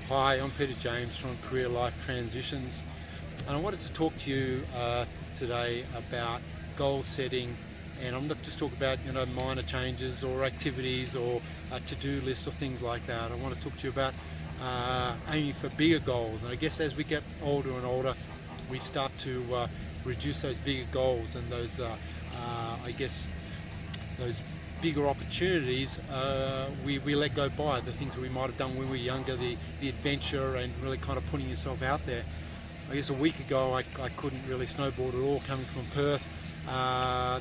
Hi, I'm Peter James from Career Life Transitions, and I wanted to talk to you today about goal setting. And I'm not just talking about minor changes or activities or to-do lists or things like that. I want to talk to you about aiming for bigger goals. And I guess as we get older and older, we start to reduce those bigger goals and those those bigger opportunities we let go by. The things we might have done when we were younger, the adventure and really kind of putting yourself out there. I guess a week ago I couldn't really snowboard at all coming from Perth.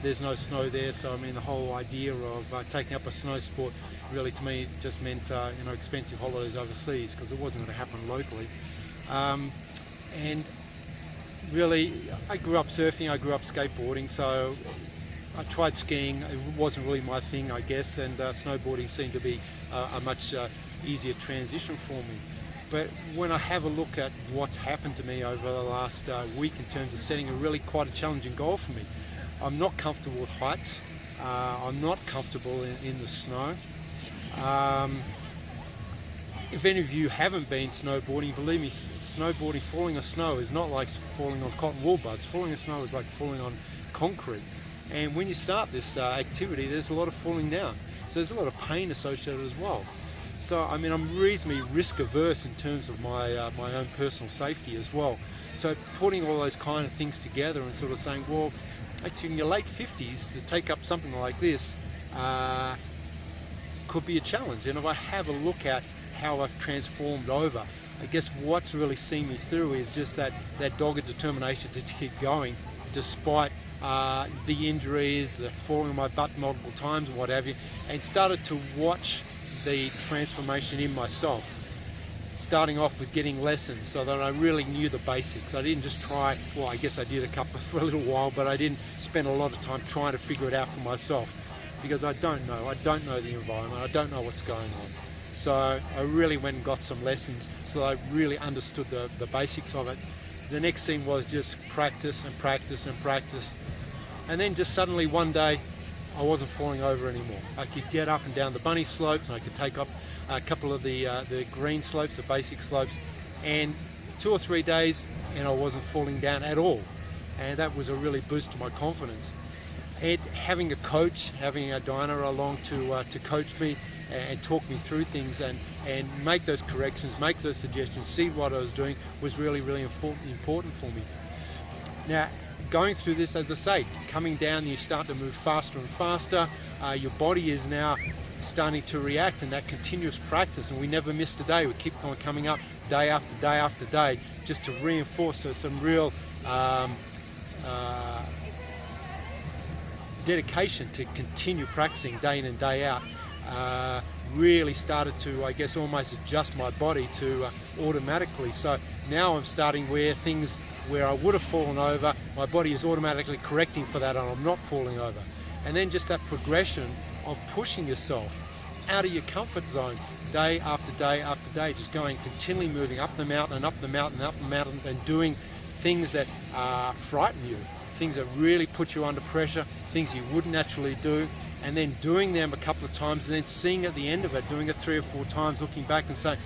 There's no snow there, so I mean the whole idea of taking up a snow sport really to me just meant expensive holidays overseas, because it wasn't going to happen locally. And really, I grew up surfing, I grew up skateboarding, so I tried skiing. It wasn't really my thing, I guess, and snowboarding seemed to be a much easier transition for me. But when I have a look at what's happened to me over the last week in terms of setting a really quite a challenging goal for me, I'm not comfortable with heights. I'm not comfortable in the snow. If any of you haven't been snowboarding, believe me, snowboarding, falling on snow is not like falling on cotton wool buds. Falling on snow is like falling on concrete. And when you start this activity, there's a lot of falling down. So there's a lot of pain associated as well. So I mean, I'm reasonably risk averse in terms of my own personal safety as well. So putting all those kind of things together and sort of saying, well, actually in your late 50s to take up something like this could be a challenge. And if I have a look at how I've transformed over, I guess what's really seen me through is just that dogged determination to keep going despite the injuries, the falling on my butt multiple times and what have you, and started to watch the transformation in myself, starting off with getting lessons so that I really knew the basics. I didn't just try, well, I guess I did a couple for a little while, but I didn't spend a lot of time trying to figure it out for myself, because I don't know the environment, I don't know what's going on. So I really went and got some lessons so that I really understood the basics of it. The next thing was just practice and practice and practice. And then just suddenly one day, I wasn't falling over anymore. I could get up and down the bunny slopes, and I could take up a couple of the green slopes, the basic slopes, and 2 or 3 days, and I wasn't falling down at all. And that was a really boost to my confidence. And having a coach, having a Dinah along to coach me and talk me through things and make those corrections, make those suggestions, see what I was doing was really, really important for me. Now, going through this, as I say, coming down, you start to move faster and faster. Your body is now starting to react, and that continuous practice, and we never missed a day. We keep on coming up day after day after day just to reinforce some real dedication to continue practicing day in and day out. Really started to, I guess, almost adjust my body to automatically. So now I'm starting where I would have fallen over, my body is automatically correcting for that, and I'm not falling over. And then just that progression of pushing yourself out of your comfort zone day after day after day, just going, continually moving up the mountain and up the mountain and up the mountain, and doing things that frighten you, things that really put you under pressure, things you wouldn't naturally do, and then doing them a couple of times, and then seeing at the end of it, doing it 3 or 4 times, looking back and saying,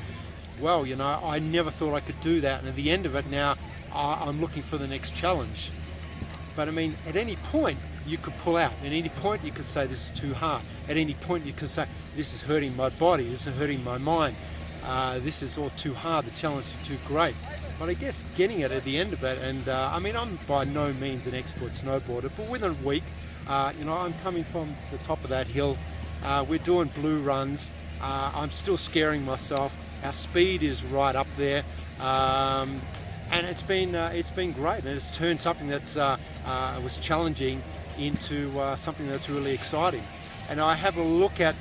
well, I never thought I could do that. And at the end of it now, I'm looking for the next challenge. But I mean, at any point you could pull out. At any point you could say this is too hard. At any point you could say this is hurting my body, this is hurting my mind, this is all too hard, the challenge is too great. But I guess getting it at the end of it, and I mean, I'm by no means an expert snowboarder, but within a week, I'm coming from the top of that hill, we're doing blue runs, I'm still scaring myself, our speed is right up there, and it's been great, and it's turned something that's was challenging into something that's really exciting. And I have a look at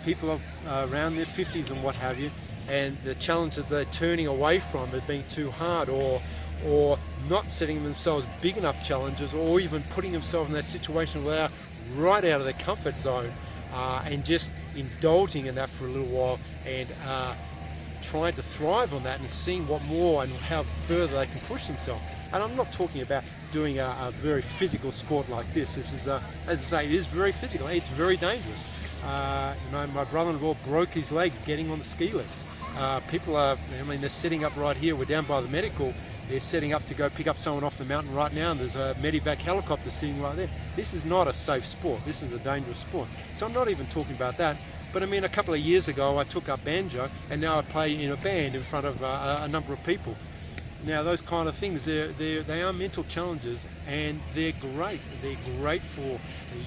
people around their 50s and what have you, and the challenges they're turning away from as being too hard, or not setting themselves big enough challenges, or even putting themselves in that situation where they're right out of their comfort zone, and just indulging in that for a little while, and trying to thrive on that and seeing what more and how further they can push themselves. And I'm not talking about doing a very physical sport like this. This is, as I say, it is very physical. It's very dangerous. My brother-in-law broke his leg getting on the ski lift. People are, I mean, they're setting up right here. We're down by the medical. They're setting up to go pick up someone off the mountain right now, and there's a medevac helicopter sitting right there. This is not a safe sport. This is a dangerous sport. So I'm not even talking about that. But I mean, a couple of years ago, I took up banjo, and now I play in a band in front of a number of people. Now, those kind of things, they are mental challenges, and they're great. They're great for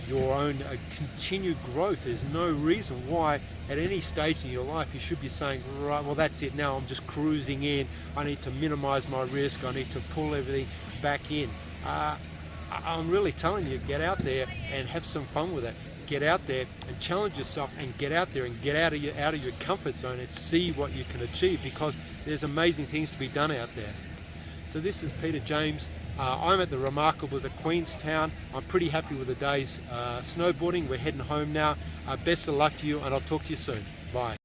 your own continued growth. There's no reason why at any stage in your life you should be saying, right, well, that's it now, I'm just cruising in. I need to minimize my risk. I need to pull everything back in. I'm really telling you, get out there and have some fun with it. Get out there and challenge yourself, and get out there and get out of your comfort zone and see what you can achieve, because there's amazing things to be done out there. So this is Peter James. I'm at the Remarkables at Queenstown. I'm pretty happy with the day's snowboarding. We're heading home now. Best of luck to you, and I'll talk to you soon. Bye.